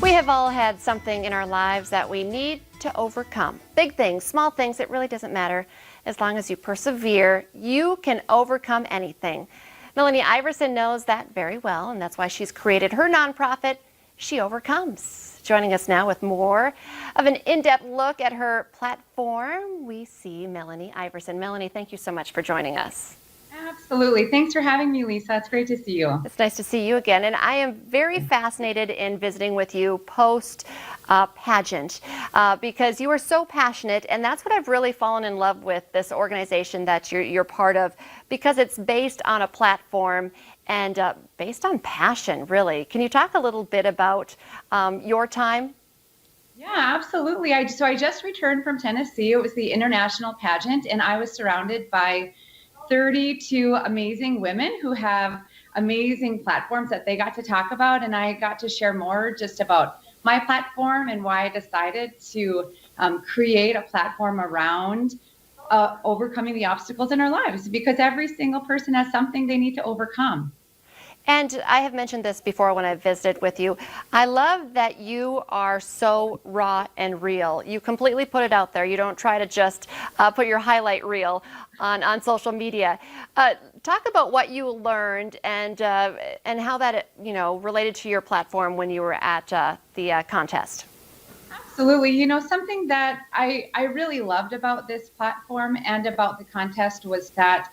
We have all had something in our lives that we need to overcome. Big things, small things, it really doesn't matter. As long as you persevere, you can overcome anything. Melanie Iverson knows that very well, and that's why she's created her nonprofit, She Overcomes. Joining us now with more of an in-depth look at her platform, we see Melanie Iverson. Melanie, thank you so much for joining us. Absolutely. Thanks for having me, Lisa. It's great to see you. It's nice to see you again. And I am very fascinated in visiting with you post pageant because you are so passionate. And that's what I've really fallen in love with this organization that you're part of, because it's based on a platform and based on passion, really. Can you talk a little bit about your time? Yeah, absolutely. I just returned from Tennessee. It was the international pageant, and I was surrounded by 32 amazing women who have amazing platforms that they got to talk about. And I got to share more just about my platform and why I decided to create a platform around overcoming the obstacles in our lives, because every single person has something they need to overcome. And I have mentioned this before when I visited with you. I love that you are so raw and real. You completely put it out there. You don't try to just put your highlight reel on social media. Talk about what you learned and how that related to your platform when you were at the contest. Absolutely. You know, something that I really loved about this platform and about the contest was that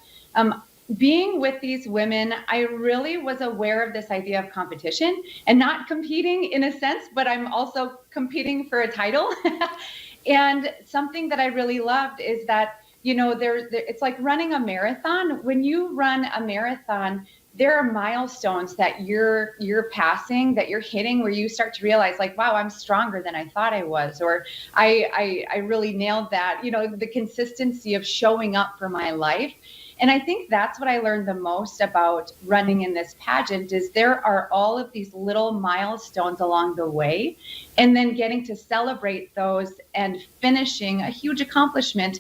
being with these women, I really was aware of this idea of competition, and not competing in a sense, but I'm also competing for a title. And something that I really loved is that, it's like running a marathon. When you run a marathon, there are milestones that you're passing, that you're hitting, where you start to realize, like, wow, I'm stronger than I thought I was, or I really nailed that. The consistency of showing up for my life. And I think that's what I learned the most about running in this pageant, is there are all of these little milestones along the way, and then getting to celebrate those and finishing a huge accomplishment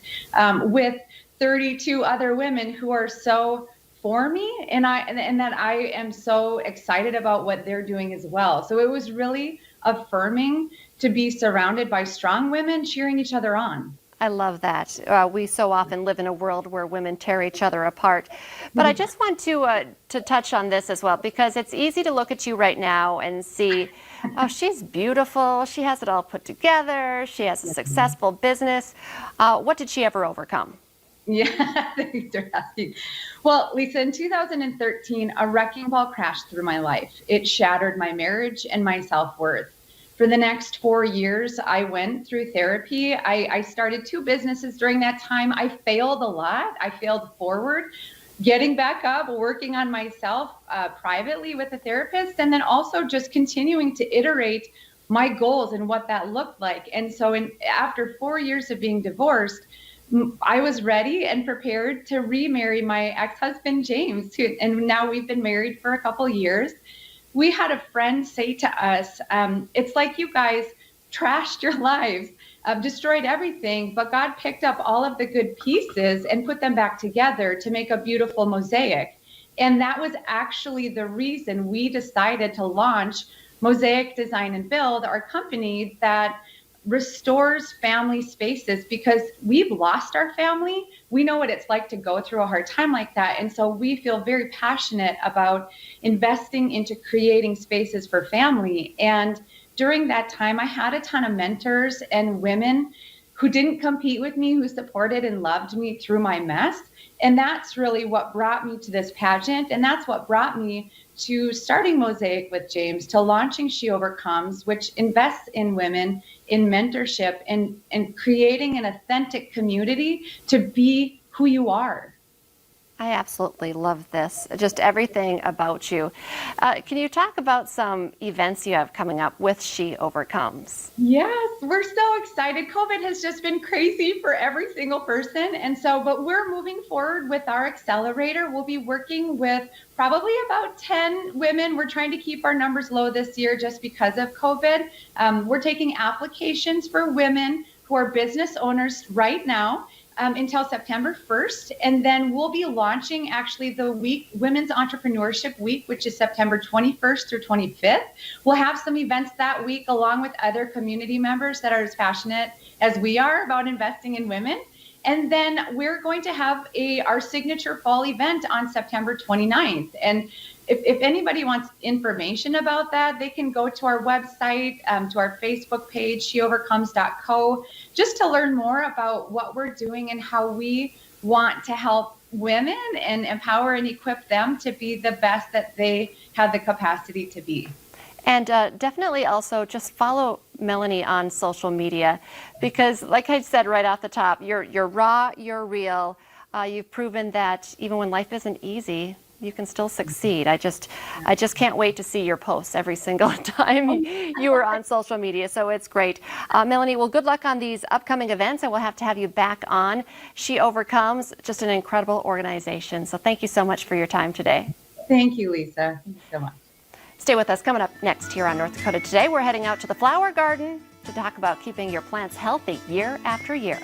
with 32 other women who are so for me, and that I am so excited about what they're doing as well. So it was really affirming to be surrounded by strong women cheering each other on. I love that. We so often live in a world where women tear each other apart. But I just want to touch on this as well, because it's easy to look at you right now and see, oh, she's beautiful. She has it all put together. She has a successful business. What did she ever overcome? Yeah, thanks for asking. Well, Lisa, in 2013, a wrecking ball crashed through my life. It shattered my marriage and my self-worth. For the next 4 years, I went through therapy. I started 2 businesses during that time. I failed a lot. I failed forward, getting back up, working on myself privately with a therapist, and then also just continuing to iterate my goals and what that looked like. And so after 4 years of being divorced, I was ready and prepared to remarry my ex-husband, James, and now we've been married for a couple years. We had a friend say to us, it's like you guys trashed your lives, destroyed everything, but God picked up all of the good pieces and put them back together to make a beautiful mosaic. And that was actually the reason we decided to launch Mosaic Design and Build, our company that restores family spaces, because we've lost our family. We know what it's like to go through a hard time like that. And so we feel very passionate about investing into creating spaces for family. And during that time, I had a ton of mentors and women who didn't compete with me, who supported and loved me through my mess. And that's really what brought me to this pageant. And that's what brought me to starting Mosaic with James, to launching She Overcomes, which invests in women, in mentorship, and creating an authentic community to be who you are. I absolutely love this, just everything about you. Can you talk about some events you have coming up with She Overcomes? Yes, we're so excited. COVID has just been crazy for every single person. But we're moving forward with our accelerator. We'll be working with probably about 10 women. We're trying to keep our numbers low this year just because of COVID. We're taking applications for women who are business owners right now. until September 1st. And then we'll be launching actually the Women's Entrepreneurship Week, which is September 21st through 25th. We'll have some events that week along with other community members that are as passionate as we are about investing in women. And then we're going to have our signature fall event on September 29th. And if anybody wants information about that, they can go to our website, to our Facebook page, sheovercomes.co, just to learn more about what we're doing and how we want to help women and empower and equip them to be the best that they have the capacity to be. And definitely also just follow Melanie on social media, because like I said right off the top, you're raw, you're real. You've proven that even when life isn't easy, you can still succeed. I just can't wait to see your posts every single time you are on social media. So it's great. Melanie, well, good luck on these upcoming events, and we'll have to have you back on. She Overcomes, just an incredible organization. So thank you so much for your time today. Thank you, Lisa. Thank you so much. Stay with us. Coming up next here on North Dakota Today, we're heading out to the flower garden to talk about keeping your plants healthy year after year.